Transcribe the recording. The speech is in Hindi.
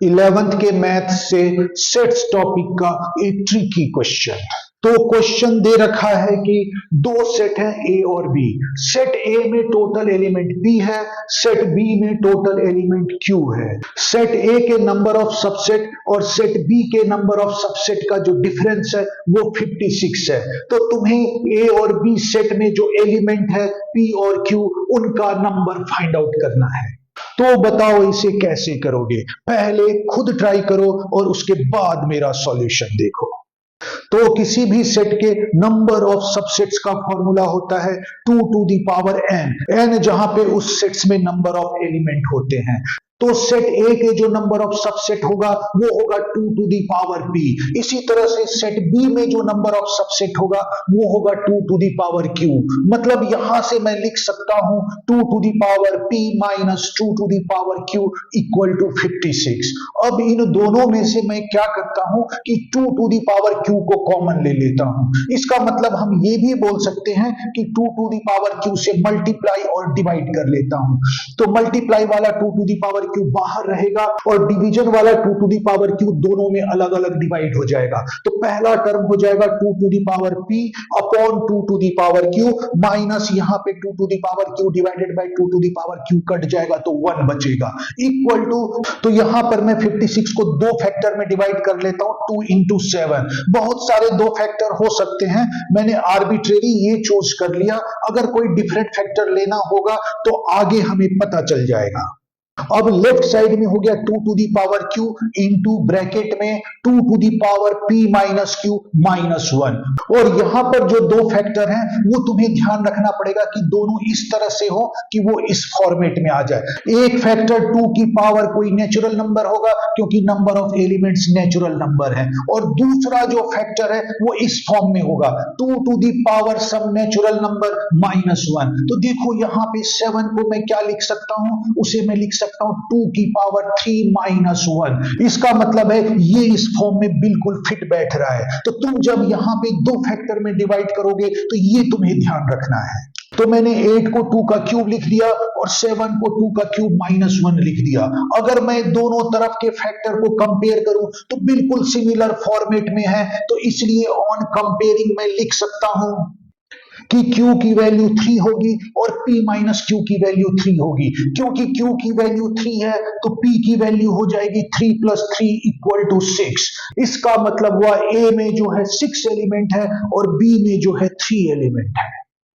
11th के मैथ से सेट्स टॉपिक का एक ट्रिकी क्वेश्चन। तो क्वेश्चन दे रखा है कि दो सेट हैं ए और बी। सेट ए में टोटल एलिमेंट पी है, सेट बी में टोटल एलिमेंट क्यू है। सेट ए के नंबर ऑफ सबसेट और सेट बी के नंबर ऑफ सबसेट का जो डिफरेंस है वो 56 है। तो तुम्हें ए और बी सेट में जो एलिमेंट है पी और क्यू उनका नंबर फाइंड आउट करना है। तो बताओ इसे कैसे करोगे? पहले खुद ट्राई करो और उसके बाद मेरा सॉल्यूशन देखो। तो किसी भी सेट के नंबर ऑफ सबसेट्स का फॉर्मूला होता है 2 टू द पावर n जहां पे उस सेट्स में नंबर ऑफ एलिमेंट होते हैं। तो सेट ए के जो नंबर ऑफ सबसेट होगा वो होगा 2 टू द पावर p। इसी तरह से सेट बी में जो नंबर ऑफ सबसेट होगा वो होगा 2 टू द पावर q। मतलब यहां से मैं लिख सकता हूं 2 to the power p minus 2 to the power q equal to 56। अब इन दोनों में से मैं क्या करता हूं कि 2 टू द पावर q को कॉमन ले लेता हूं। इसका मतलब हम ये भी बोल सकते हैं कि 2 टू द पावर q से मल्टीप्लाई और डिवाइड कर लेता हूं। तो मल्टीप्लाई वाला 2 टू द पावर q बाहर रहेगा और डिवीजन वाला 2 टू द पावर q दोनों में अलग अलग डिवाइड हो जाएगा। तो पहला टर्म हो जाएगा 2 to the power p upon 2 to the power q minus यहां पे 2 to the power q divided by 2 to the power q cut जाएगा तो 1 बचेगा इक्वल टू। तो यहां पर मैं 56 को दो फैक्टर में डिवाइड कर लेता हूं 2 इंटू 7। बहुत सारे दो फैक्टर हो सकते हैं, मैंने आर्बिट्रेरी ये चूज कर लिया। अगर कोई डिफरेंट फैक्टर लेना होगा तो आगे हमें पता चल जाएगा। अब लेफ्ट साइड में हो गया 2 to the power q into bracket में 2 to the power p minus q minus 1। और यहां पर जो दो फैक्टर हैं वो तुम्हें ध्यान रखना पड़ेगा कि दोनों इस तरह से हो कि वो इस फॉर्मेट में आ जाए। एक फैक्टर 2 की पावर कोई नेचुरल नंबर होगा क्योंकि number of elements natural number है, और दूसरा जो फैक्टर है वो इस फॉर्म में होगा 2 to the power some natural number minus 1। तो देखो यहां पे 7 को मैं क्या लिख सकता हूं, उसे मैं लिख सकता हूं 2 की पावर 3 माइनस 1। इसका मतलब है ये इस फॉर्म में बिल्कुल फिट बैठ रहा है। तो तुम जब यहां पे दो फैक्टर में डिवाइड करोगे तो ये तुम्हें ध्यान रखना है। तो मैंने 8 को 2 का क्यूब लिख दिया और 7 को 2 का क्यूब माइनस 1 लिख दिया। अगर मैं दोनों तरफ के फैक्टर को कंपेयर करूं तो बिल्कुल सिमिलर फॉर्मेट में है, तो इसलिए ऑन कंपेयरिंग मैं लिख सकता हूं कि Q की वैल्यू 3 होगी और P माइनस Q की वैल्यू 3 होगी। क्योंकि Q की वैल्यू 3 है तो P की वैल्यू हो जाएगी 3 प्लस 3 इक्वल टू 6। इसका मतलब हुआ A में जो है 6 एलिमेंट है और B में जो है 3 एलिमेंट है।